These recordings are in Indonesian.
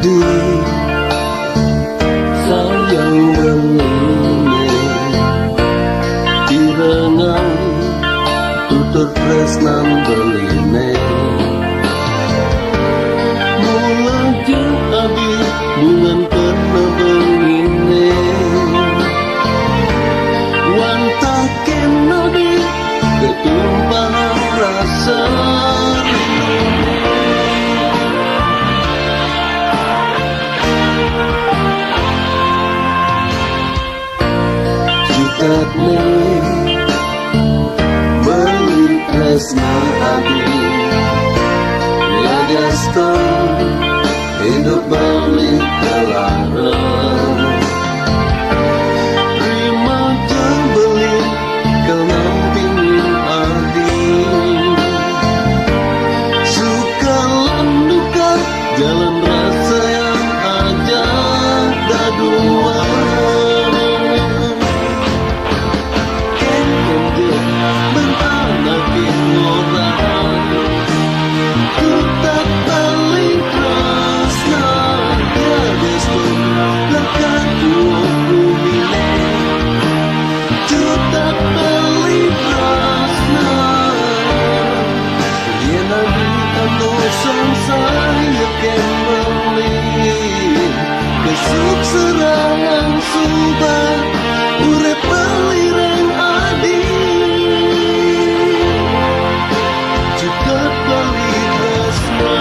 adi sayang menene irengan tutur tresnan beline mulajeng adi bungan kena bengine wantah kenodi ketumpahan rasa jutatne beli tresna adi ya gaston hidup balik ke larang terima jembeli kenampingin adi suka landuka jalan rasa yang ajak dadua kesuk serangan subah urep pelireng adi juga bali tresna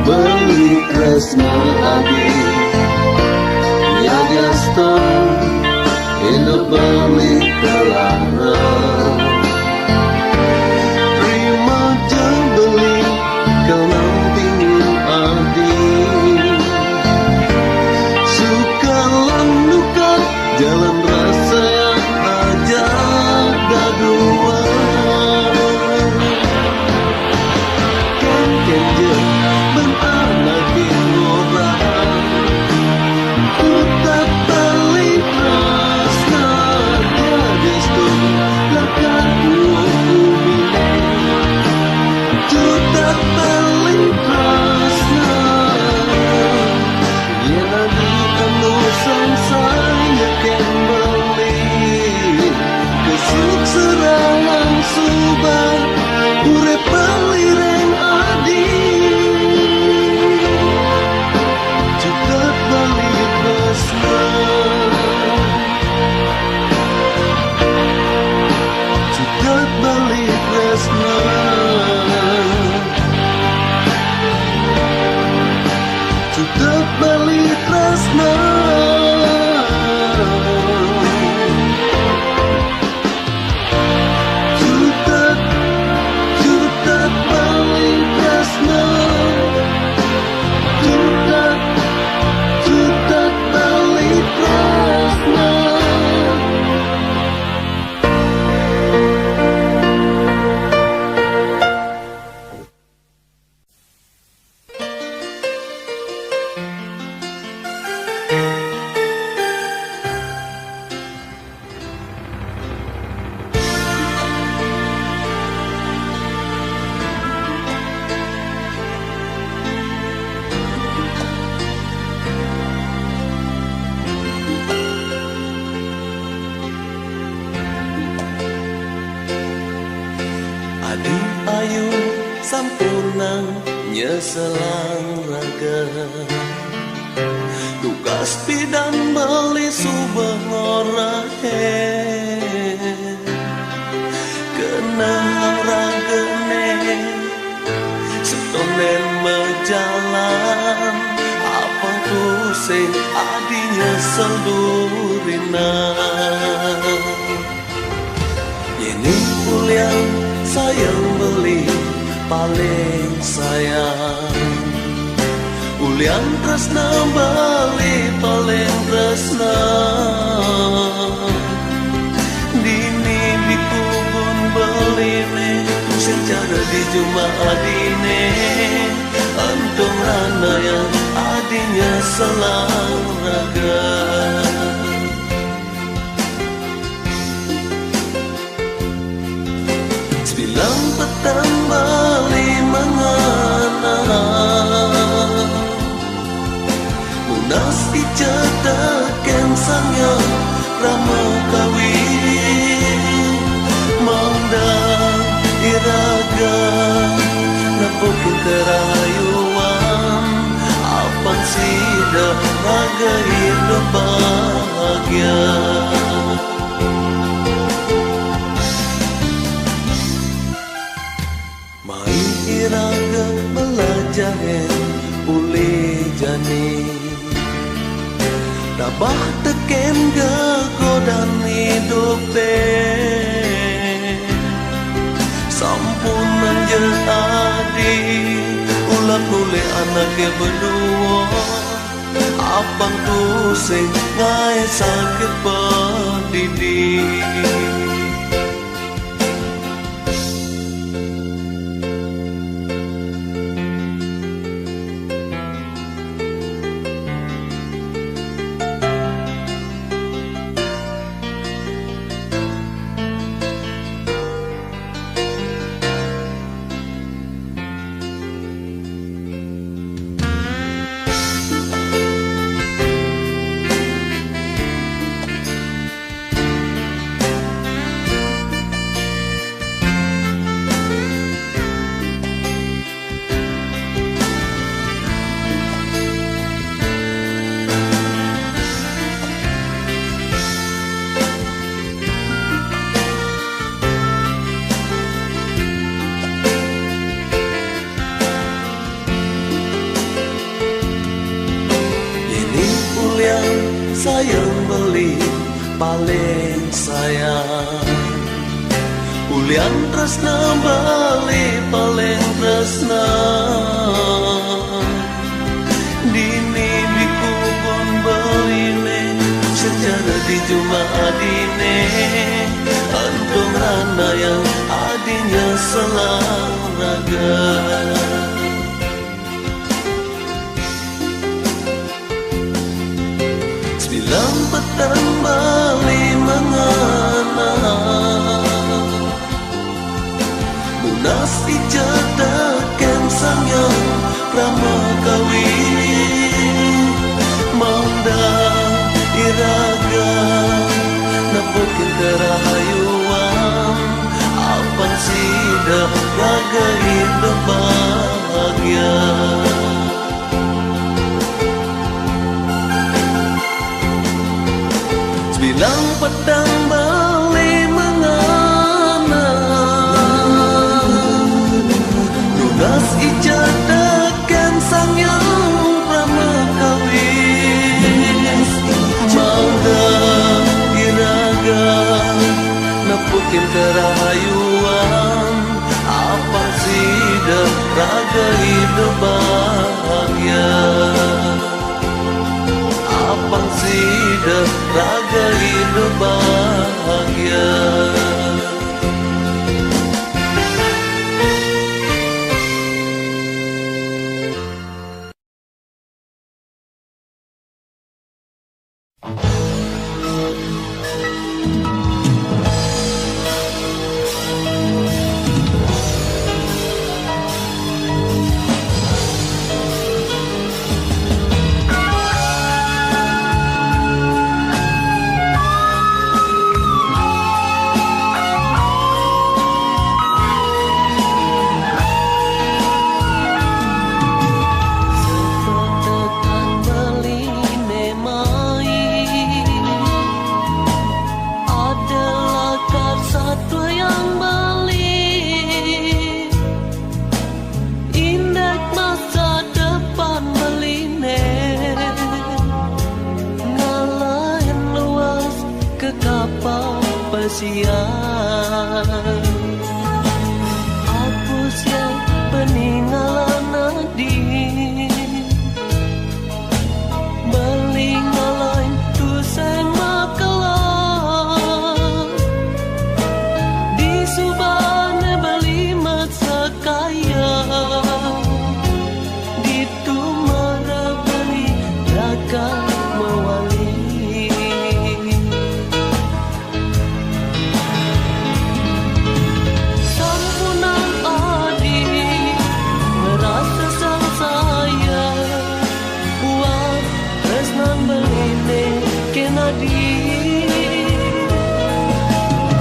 beli tresna adi ya gaston hidup balik ke larang terima jembeli kenampingin adi suka landuka jalan rasa yang ajak dadua serangan subah urep pelireng adi juga bali tresna juga bali tresna juga bali tresna Adi ayu sampurnang nyeselang raga tugas pidan beli subah ngorahe kena ragene setonen berjalan apa pusing adinya seldurina Ini pulian sayang beli paling sayang. Ulian tresna bali paling tresna. Dini di kubun beline secara di Jumadine. Antung rana yang adinya selang raga. Sembilan petang bali mengana. Lunas icatakan sangya rama kawin. Mandang iraga napukin kerayuan. Apang sida raga hidup bahagia. Mai iraga belajaran uli jani. Dabah teken gegodan hidup sampun menjadi adi. Ulah nule anaknya berdua. Abang kusing ngai sakit pendidik. Sayang beli paling sayang. Ulian tresna bali paling tresna. Dini di kubun beline secara di Jumadine. Antung rana yang adinya selang raga. Sembilan petang bali mengana. Lunas icatakan sangya rama kawin. Mandang iraga napukin kerahayuan. Apan sida raga hidup bahagia. Sembilan petang bali mengana. Lunas icatakan sangya rama kawin. Mandang iraga napukin kerahayuan. Apa sida raga hidup bahagia. Apang sida raga hidup bahagia. pasian. Hapus yang peninggalan nadi, belingalain tuseng makalah. Di subane belimat sakaya, di tumara beli raka mewali. Sampunan adi merasa sang saya, buat resnan beline kenadi.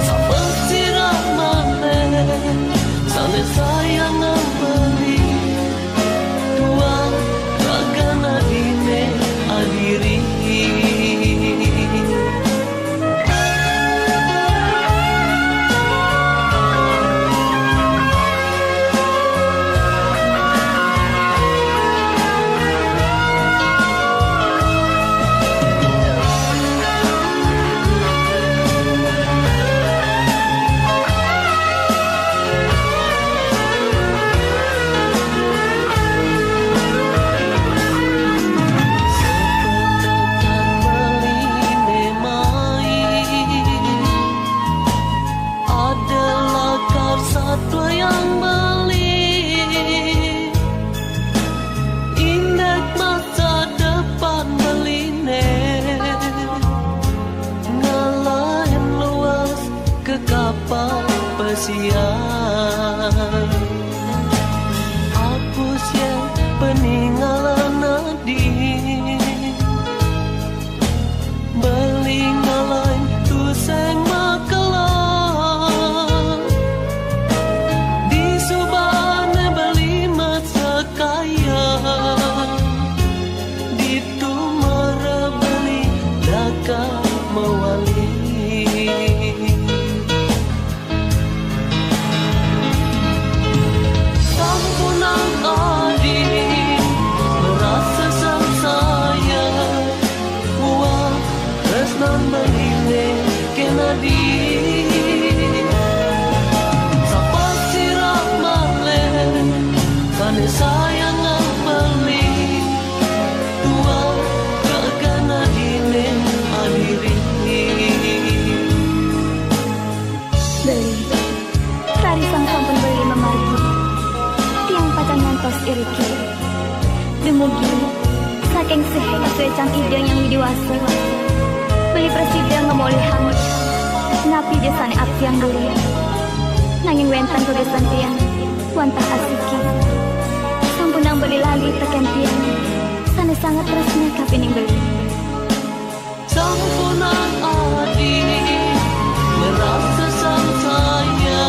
Sampai sirah mane sane sayang beli, dua raga nadine adiri. Satwa yang beli indek masa depan beline, ngalahin luas ke kapal pesiar. Hapus yang peninggalan nadi, belingalain tuseng makalah. Mewali sampunan adi merasa sang saya, buat resnan beline kenadi. Sapa sirah malen kane sayang beli, dua raga nadine adiri. Beli, tari sang sampun beli memargi, tiang patang ngantos iriki. Dumugi, saking sehe kasuecang ideng yang widiwasa, beli presiden ngemoleh hamut, ngapi jasane abdi yang beli. Nanging wentan tulisan tiang, wantah asiki. Sampunang beli lali teken tiang, sana sangat tresna kapining beli. Sampunan adi merasa sang saya,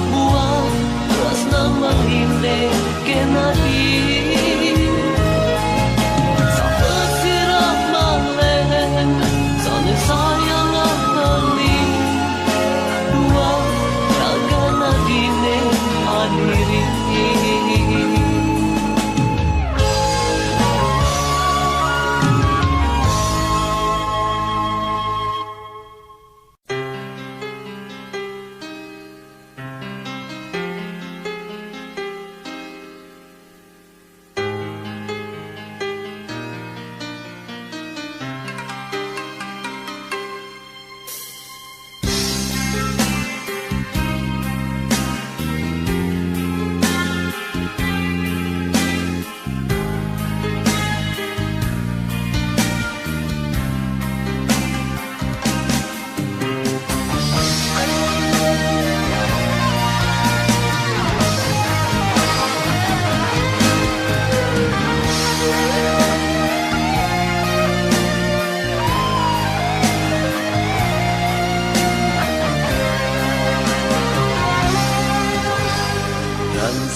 buat resnan beline kenadi. Sampai sirah malen sane sayang beli, dua raga nadine adiri.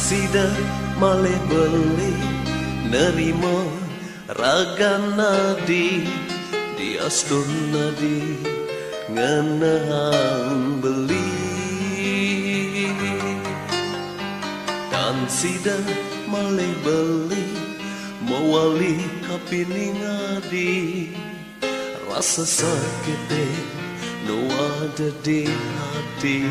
Sida malih beli nerima raga nadi, diastun nadi ngenang beli. Dan sida malih beli mewali kapining adi, rasa sakit no ada di hati.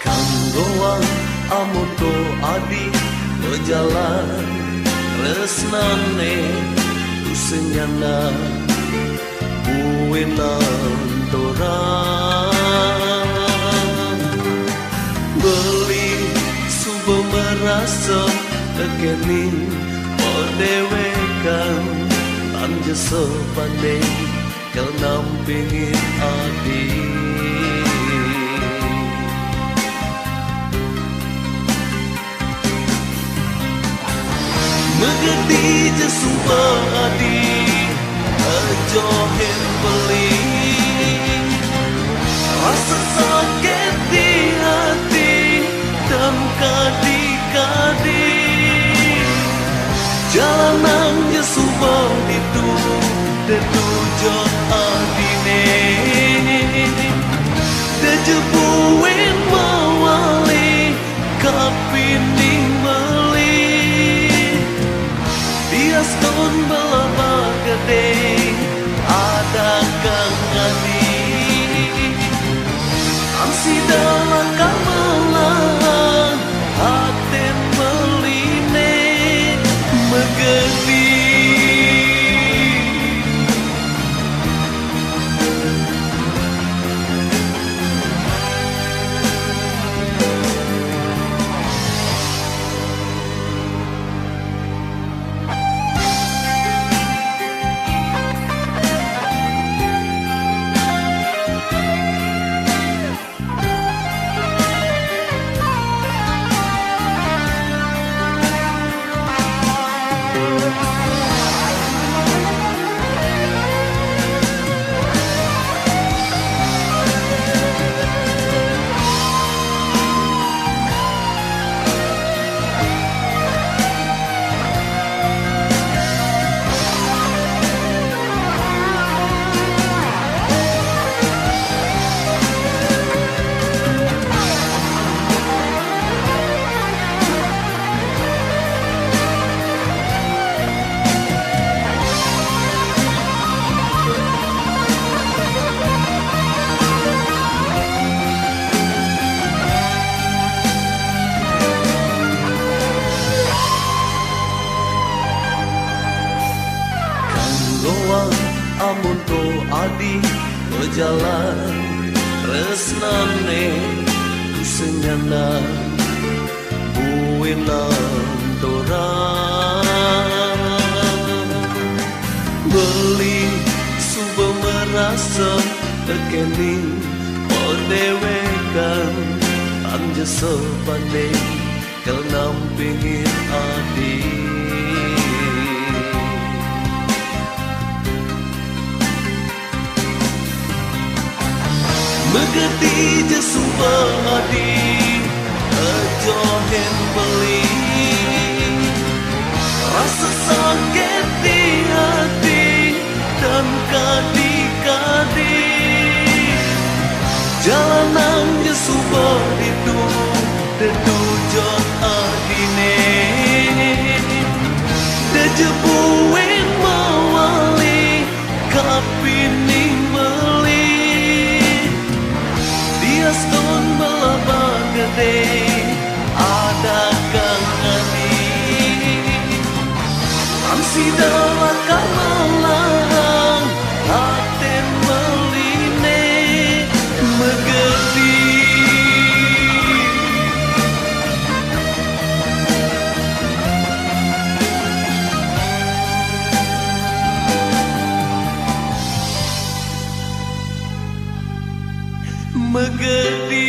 Kanggoang amoto adi berjalan resnane usenyana buenan torang beli subuh merasa kekening perdewekan tanja sepandai kau nampingin adik. Mengerti je sumpah adi Johin beli rasa sakit di hati dan kadi-kadi jalanan je sumpah itu detujot adine dejebuin mawali kapining meli bias kon belaba gede ada kang adi amsi dalam kamalan hatin meline megedi. Amun to adi berjalan resnane kusenyana buenan torang beli subuh merasa kekening perdewekan tanja sepandai kau nampingin adi. Mengerti je sumpah hati Johin beli rasa sakit di hati dan kadi-kadi jalanan je sumpah itu detujot adine dejebuin mawali kapining meli Aston melaba gede ada kang adi amsi dalam kamalan hatin meline megedi. Megedi.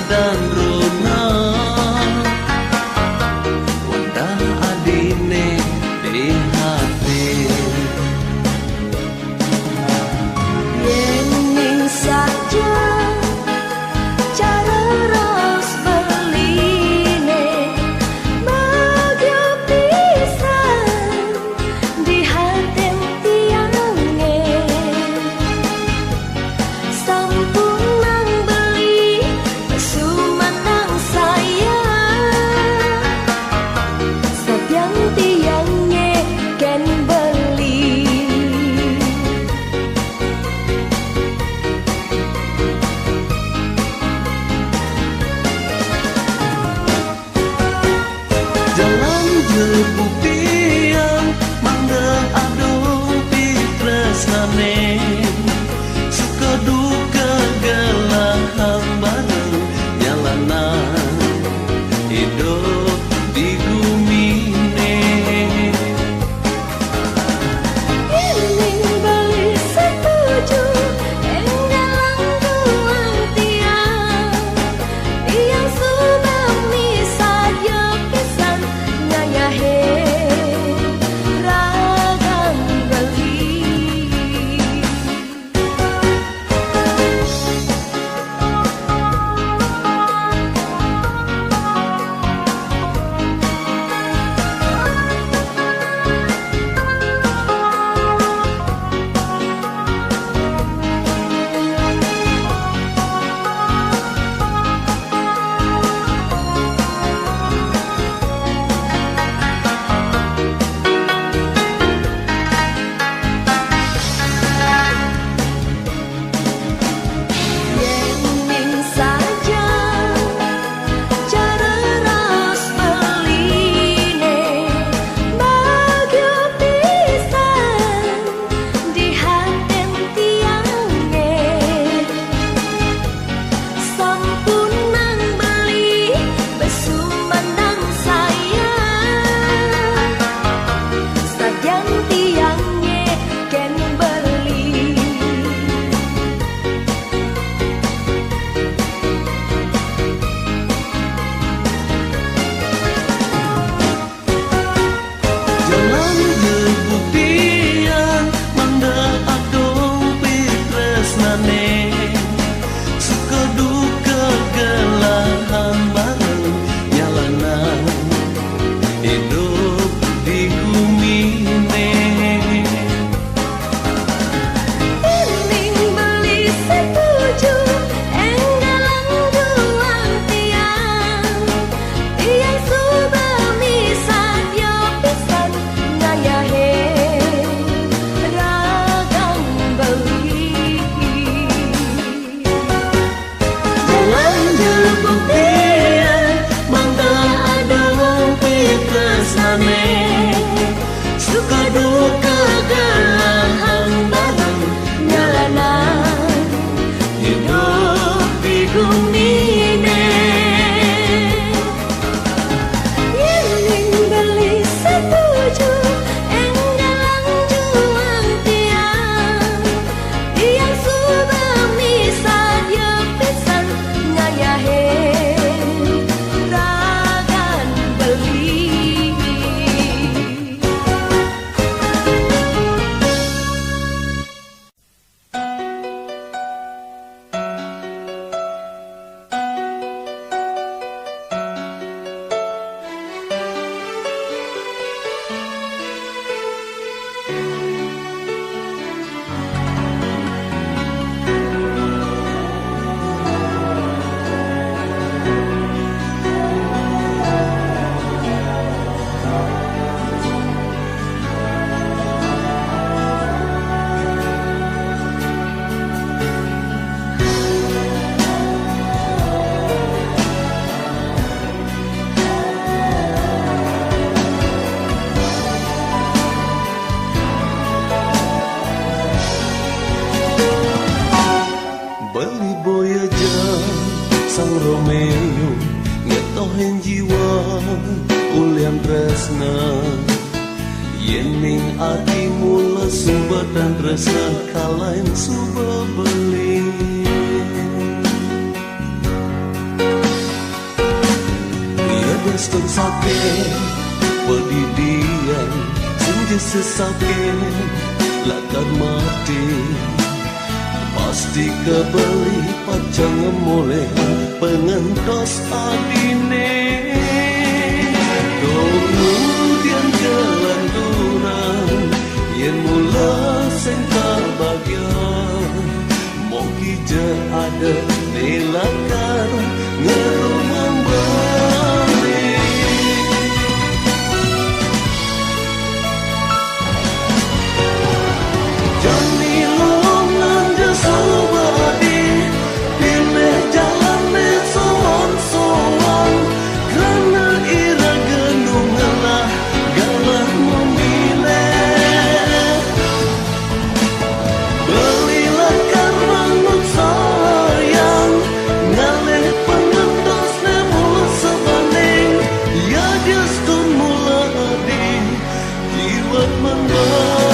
dan Rona Wadah adine di hati Yening saja cara ros beline Bagyo pisan di hati tiange Sampun nang beli sumandang saya Sabyang tiange ken beli Jalan jebuktian mangga adong pitresnane Suka duka gelahan bareng jalanan hidup di gumine Yening beli setuju enggalang tuang tiang Tiang sudah misalnya pisan ngayahe ragang beli Yening saja cara ros beline Bagyo pisan di haten tiange Sampun nang beli besumandang saya Sadyang tiange ken beli Jalan jebuktian mangga adong pitresnane Suka duka gelahan bareng jalanan hidup di gumine Yening beli setuju enggalang tuang tiang Tiang sudah misalnya pisan ngayahe ragang beli Jalan jebuktian mangga adong pitresnane Suka duka gelahan bareng jalanan hidup di gumine Yening beli setuju enggalang tuang tiang Tiang sudah misalnya pisan ngayahe ragan beli sang Romeo ngetohen jiwa ulian tresna yening ati mula sumber dan tresna kalain suba beli Yadastun sake pedidian senja sesake lakar mati pasti kebeli pacang mulai pengentos adine kemudian jalan durang yang mula sengkar bagian mau kija ada nelakar ngerumang balik jani longan jasubadi pilih jalan soan-soan karena ira genung ngalah galah memilih belilah karmanut sayang ngalih pengentos nemul sebanding ya justun mula di jiwat membalik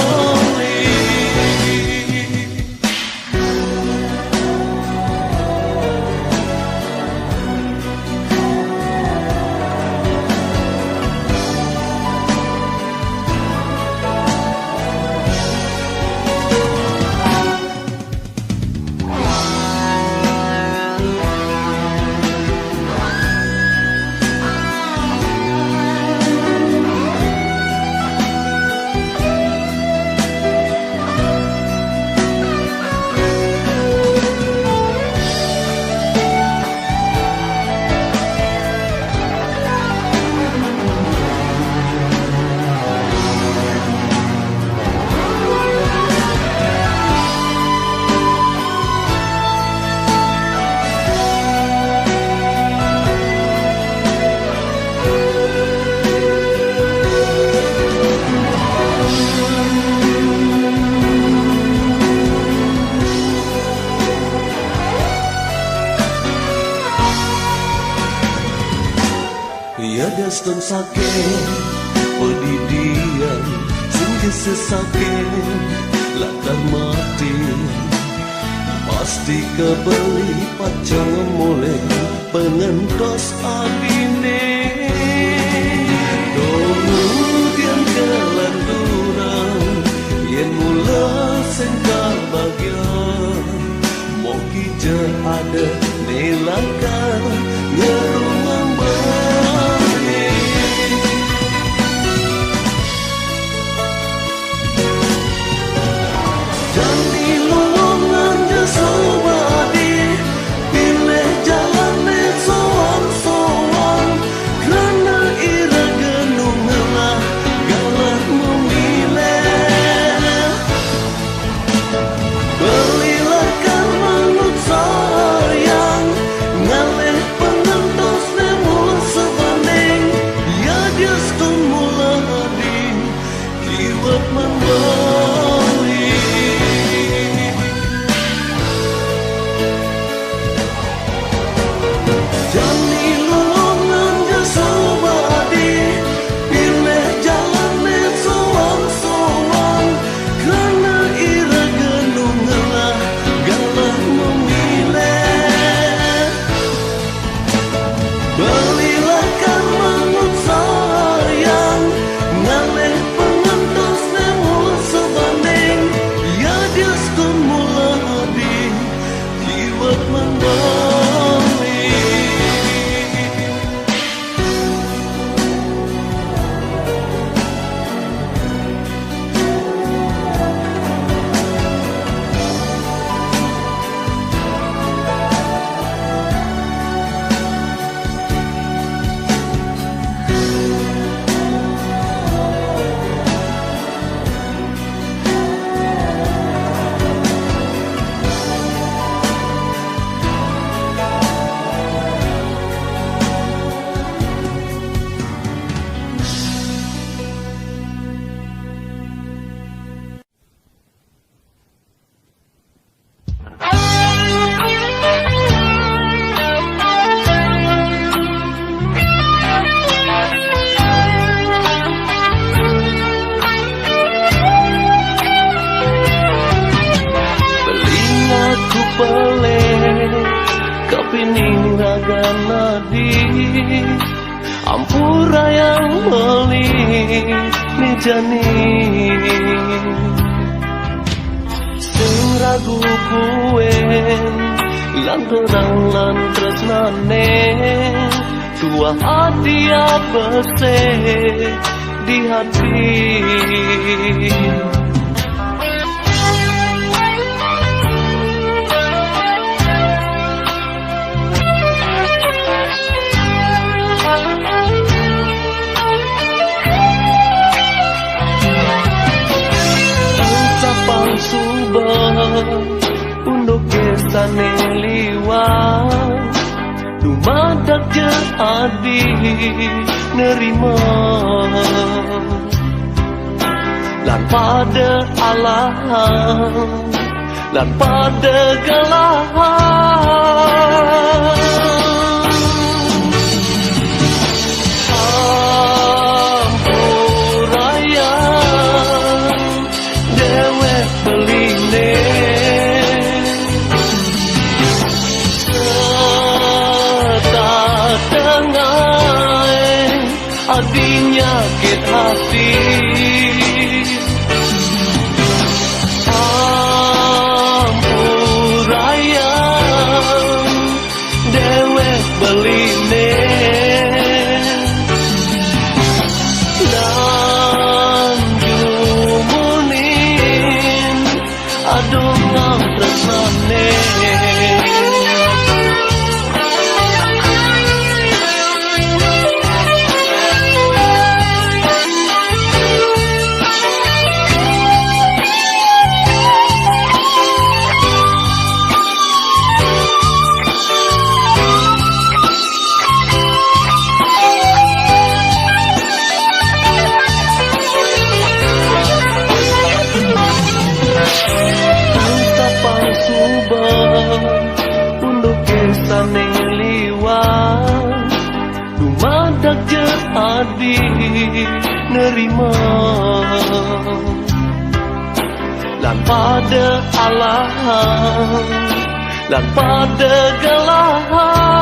Yadastun sake pedidian senja sesake lakar mati pasti kebeli pacang mulai pengentos adine kemudian jalan durang yang mula sengkar bagian mau kija ada nelakar ngerumang balik jani longan jasubadi pilih jalan soan-soan karena ira genung ngalah galah memilih belilah karmanut sayang ngalih pengentos nemul sebanding ya justun mula di kiwat membalik jani longan jasubadi pilih jalan soan-soan karena ira genung ngalah galah memilih belilah karmanut sayang ngalih pengentos nemul sebanding ya justun mula di jiwat membalik Ampura yang beli mijani sing ragu kuen lan terang lan tresnane tua hati apa di hati. Untuk kesane liwat dumadak je adi nerima lan pada alahan lan pada gelahan ampuraya dewek beline adinya sakit hati. Ampuraya dewek beline dan jumunin aduh ngam tresnane. Untuk kesane liwat dumadak je adi nerima lan pada alahan lan pada gelahan.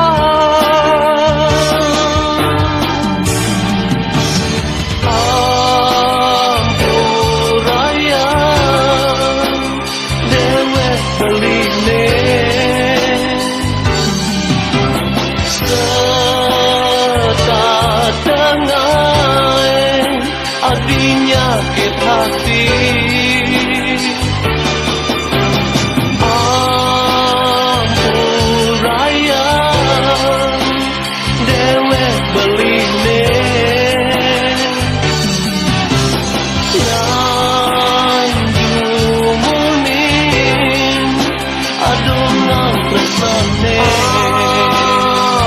Ampuraya dewek beline adinya sakit hati. Ampuraya dewek beline dan jumunin aduh nang tresnane.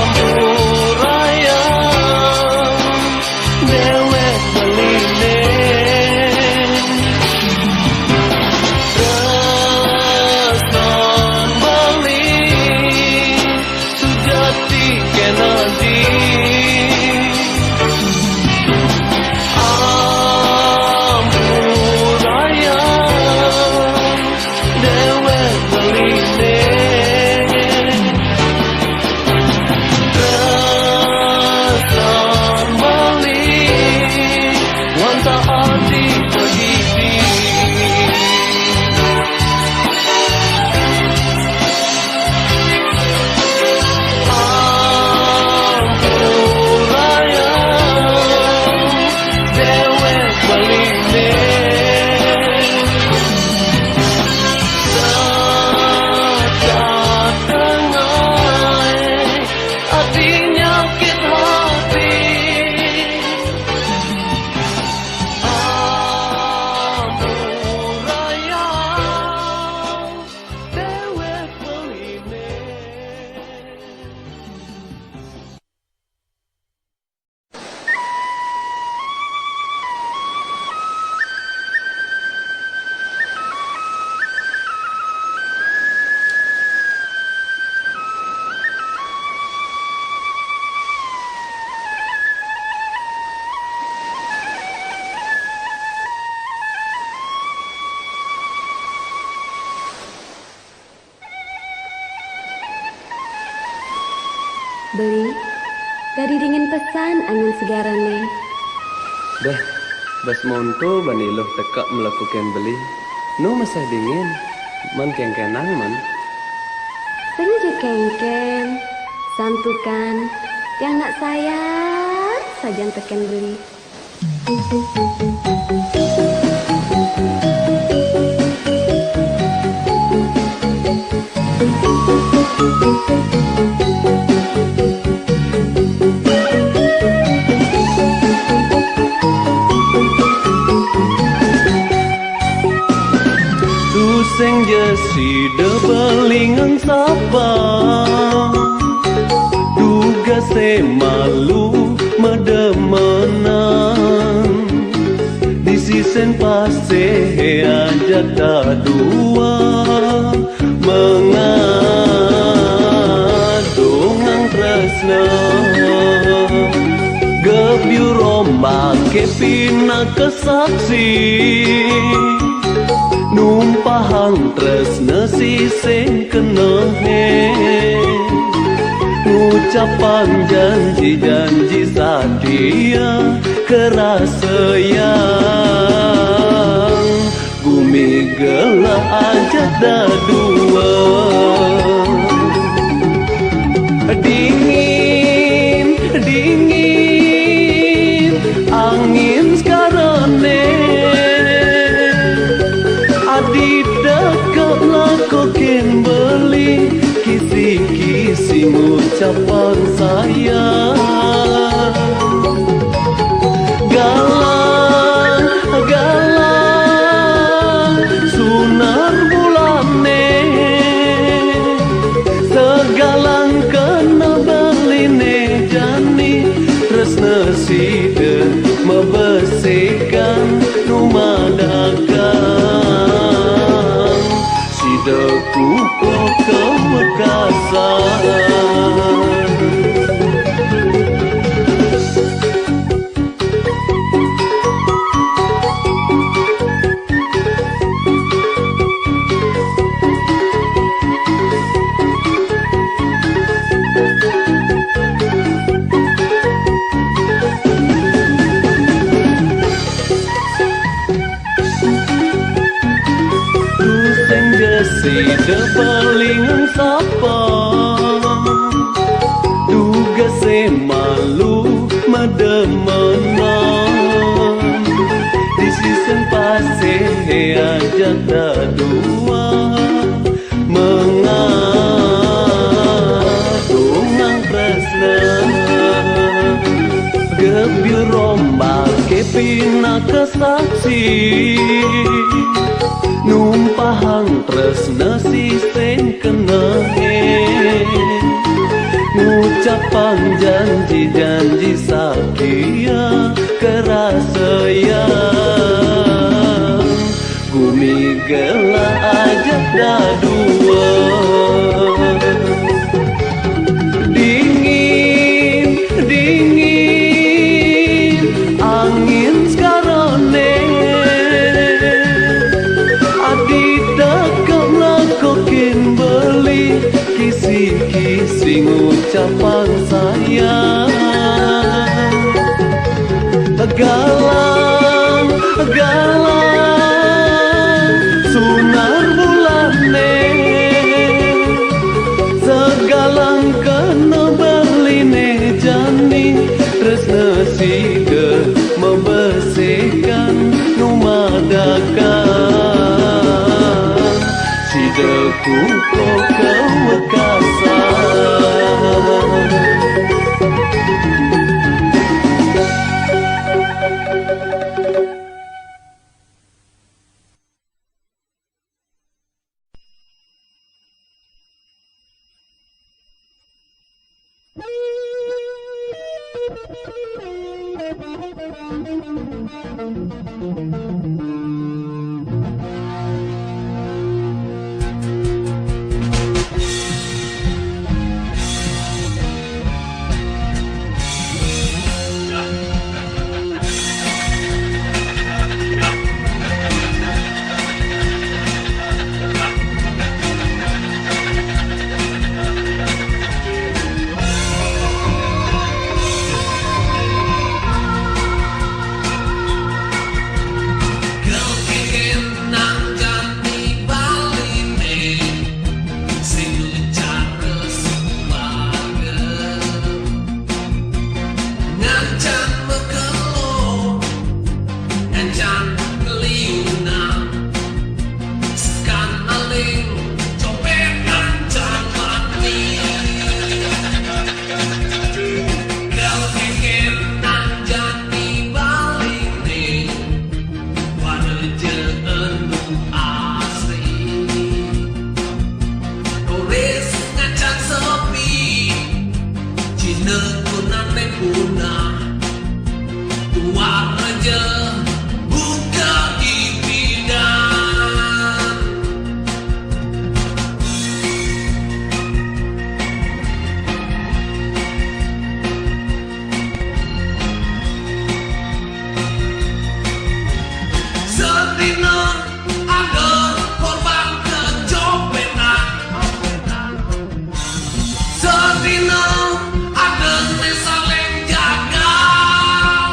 Ampuraya dewek beline tresnan beli sujati kenadi. Ampuraya dewek beline tresnan beli wanta adi begini. Ampuraya dewek beline saat tengah adinya sakit hati. Ampuraya dewek beline. Beli, Tadi dingin pesan angin segarane. Dah, bas monto baniloh tekak melakukan beli. No masa dingin, man kengkenang man. Sengaja kengken, santukan, yang nak sayang saja teken beli. Sing jesi de belingan sapa duga se malu medemenan di sisen pase aja tak dua mengadungan tresna gebiu rombak ke pina kesaksi numpahang tresna siseng kenehe ngucapan janji-janji sadia kerasa yang bumi gelap aja dah dua dingin dingin angin sekarang di dekat lakokin beli kisi-kisi ucapan sayang galang galang sunar bulane segalang kena beline jani tresna sida membesikan numadakan sidaku kok kemekasan. Sida palingan sapa duga se malu medemenan di sisen pase aja tak dua mengadungan tresna gebiu rombak ke pina kesaksi numpahang tresna sisen kenehe ngucapan janji-janji sakia kerasa yang bumi gelap aja dah dua dingin dingin angin sekarang kokin beli kisi-kisi ucapan sayang galang galang sunar bulane segalang kena beline jani tresna sida membesikan numadakan sidaku kok kewekasan. teh punah tua aja buka ibidang. Sedina ada korban kecopetan, sedina ada saling jagal.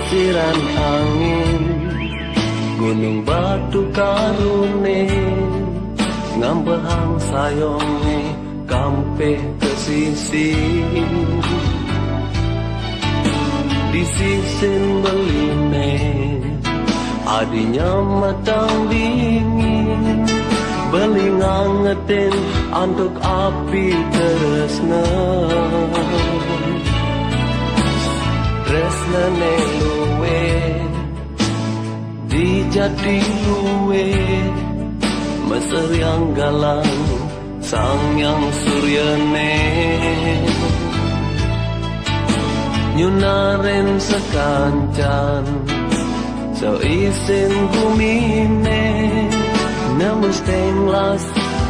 desiran angin, gunung batu karune, ngambehang sayonge kampeh kesisi. Di sisin beline, adinya matang dingin, beli ngangetin untuk api tresna. Tresna ne luwe, di jati luwe, mesir yang galang, sang yang suryane. Nyunaren sekancan, so isin bumine, namus tenglas,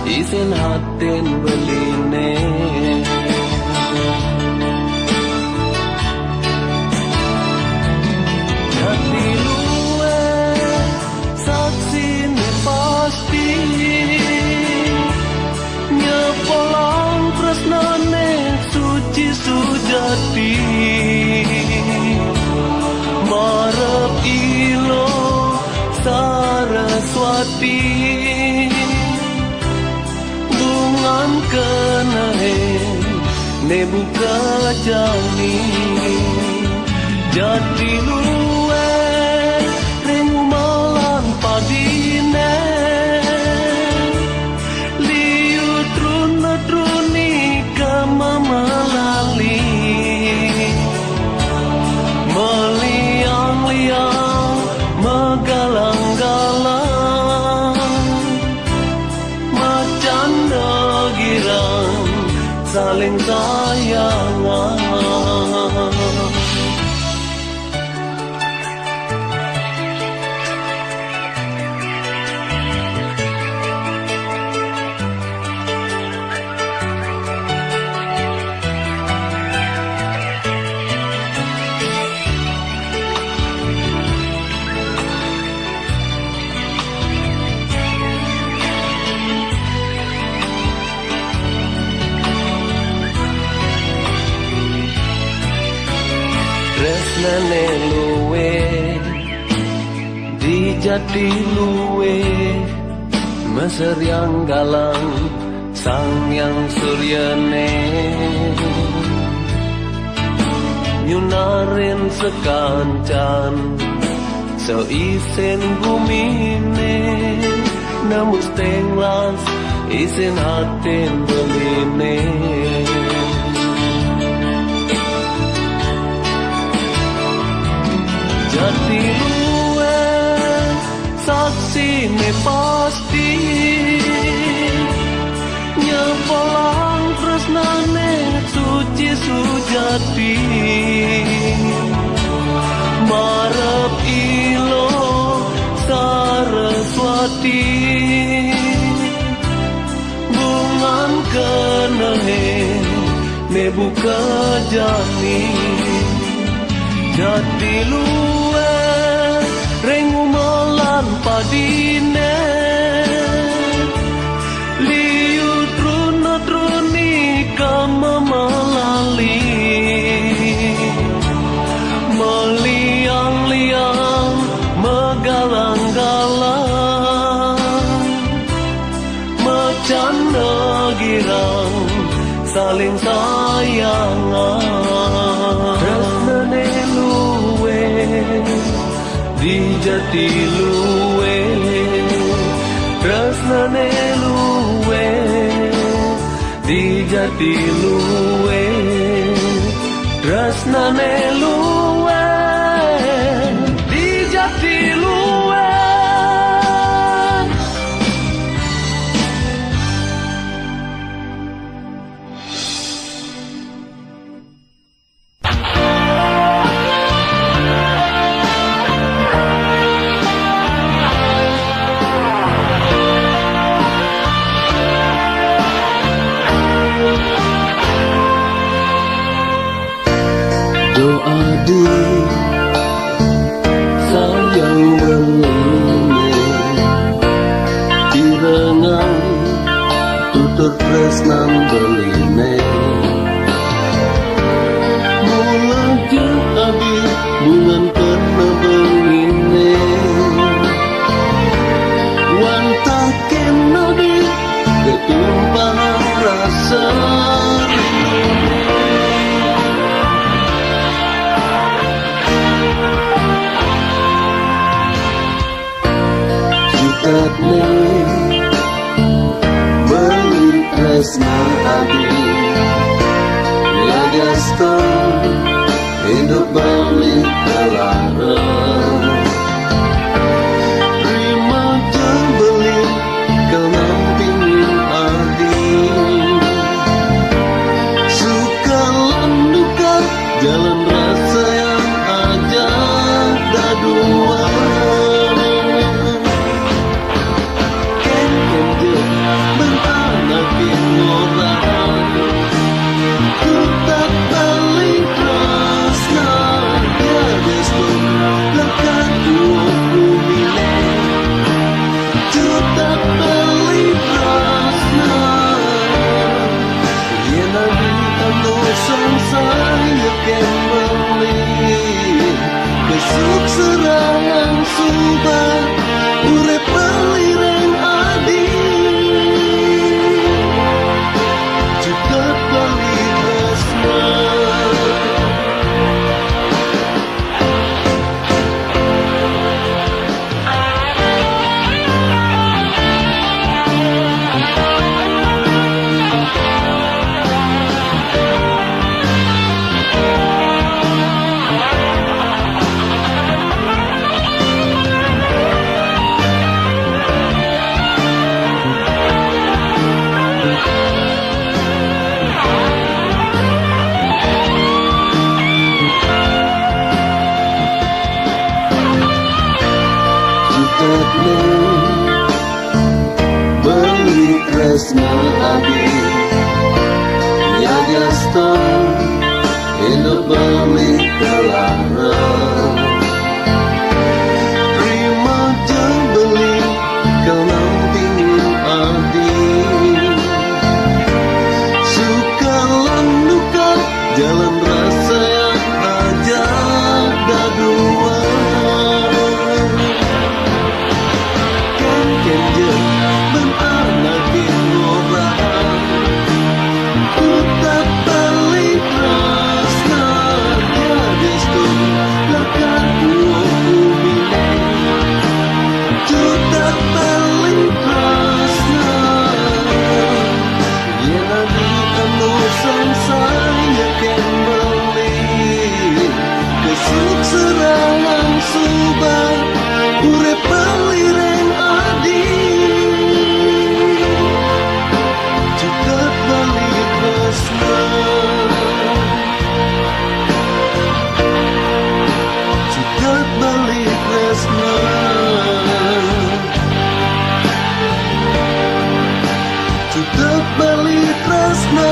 isin hatin beline. Jati luwe, saksi ne pasti, nyepolang tresnane suci sujati. Marep ilo Saraswati, bungan kenahe ne buka jani. Jati luwe ringu malan padine, liu truni kamamalali. Meliang-liang, megalang-galang, macan girang, saling sayangan. Tresnane luwe, di jati luwe, mesir yang galang, sang yang suryane. Nyunarin sekancan, so isin bumine, namus tenglas, isin hatin beline. Jati luwe, saksi ne pasti, nyepolang tresnane suci sujati. Marep ilo Saraswati, bungan kenahe ne buka jani. Jati luwe rengu malan padine, liu truni kamamalali. Meliang-liang, megalang-galang, macan girang, saling sayangan. Tresnane luwe, di jati luwe, tresnane luwe, di jati luwe, tresnane luwe, di jati luwe. Doa di sayang beline, irengang tutur tresnan beline. Mulai abi bungan Cutat nih beli tresna adi ya Gaston hidup balik kelarang terima jembeli kau nampingin adi suka landukan jalan rasa yang ajak dadua besok serangan subah urep pelireng adi cukup beli tresna beli tresna adi ya Gaston hidup balik kelarang terima jembeli kau nampingin adi suka landukan jalan rasa yang ajak dadua serangan subah urep pelireng adi cukup beli tresna cukup beli tresna cukup beli tresna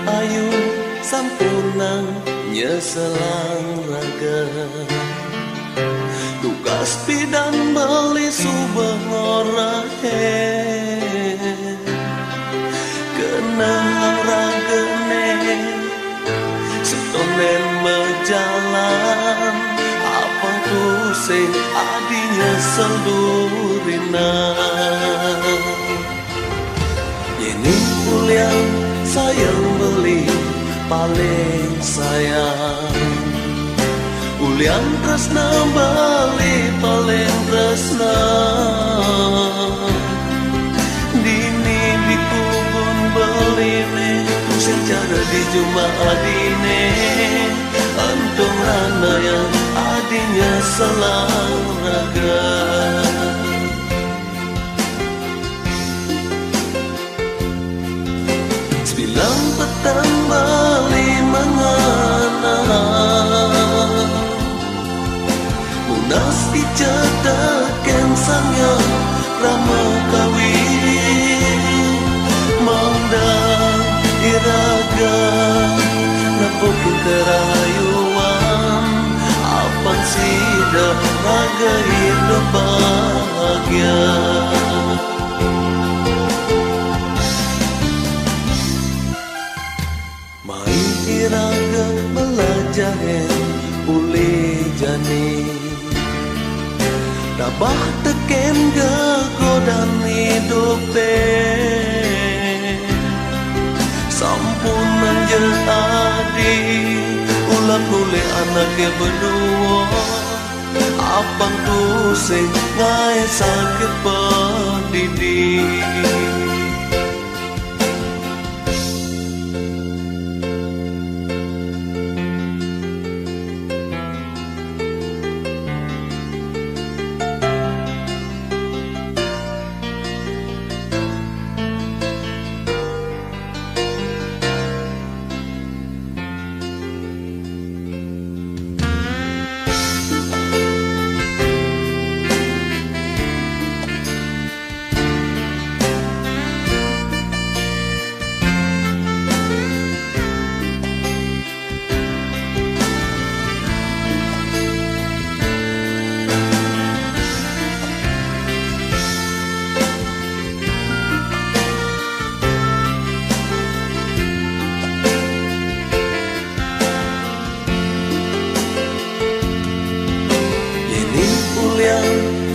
ayu sampurna nyeselang raga tugas pidan beli subah ngorahe kena ragene setonen berjalan apa pusing adinya seldurina ini puliang sayang beli paling sayang ulian tresna beli paling tresna dini di kubun beli ne secara di Jumat dine antung rana yang adinya selang raga petang bali mengalir sangnya rama kawin Manda iraga napukin kerayuan Apang sida raga hidup bahagia Mai iraga belajar uli jani Dabah teken godan hidup Sampun menjadi Ulah boleh anaknya berdua Apang tusing ngai sakit pendidik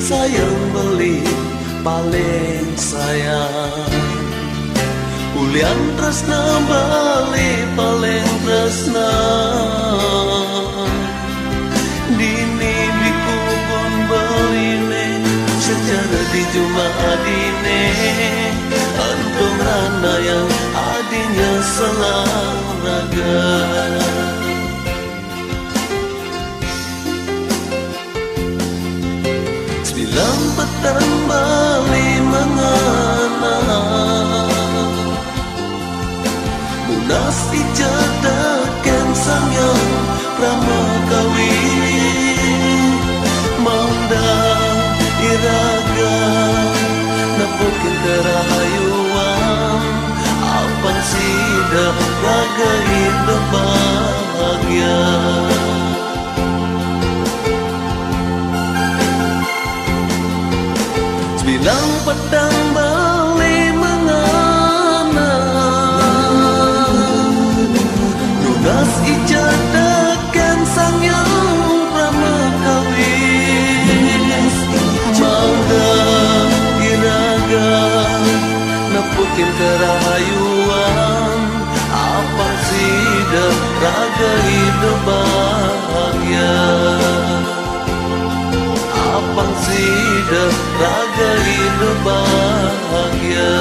Sayang beli paling sayang Ulian tresna beli paling tresna Dini dikubun beline secara di Jumadine Antung rana yang adinya selaraga Bilang petang bali mengana Lunas ijadakan sangya rama kawin Manda iraga napukin kerahayuan Apang sida raga hidup bahagia Bilang pedang bali mengana Lunas ijadakan sangya rama kawin Mangga iraga napukin kerahayuan Apang sida raga hidup bahagia Apang sida raga hidup bahagia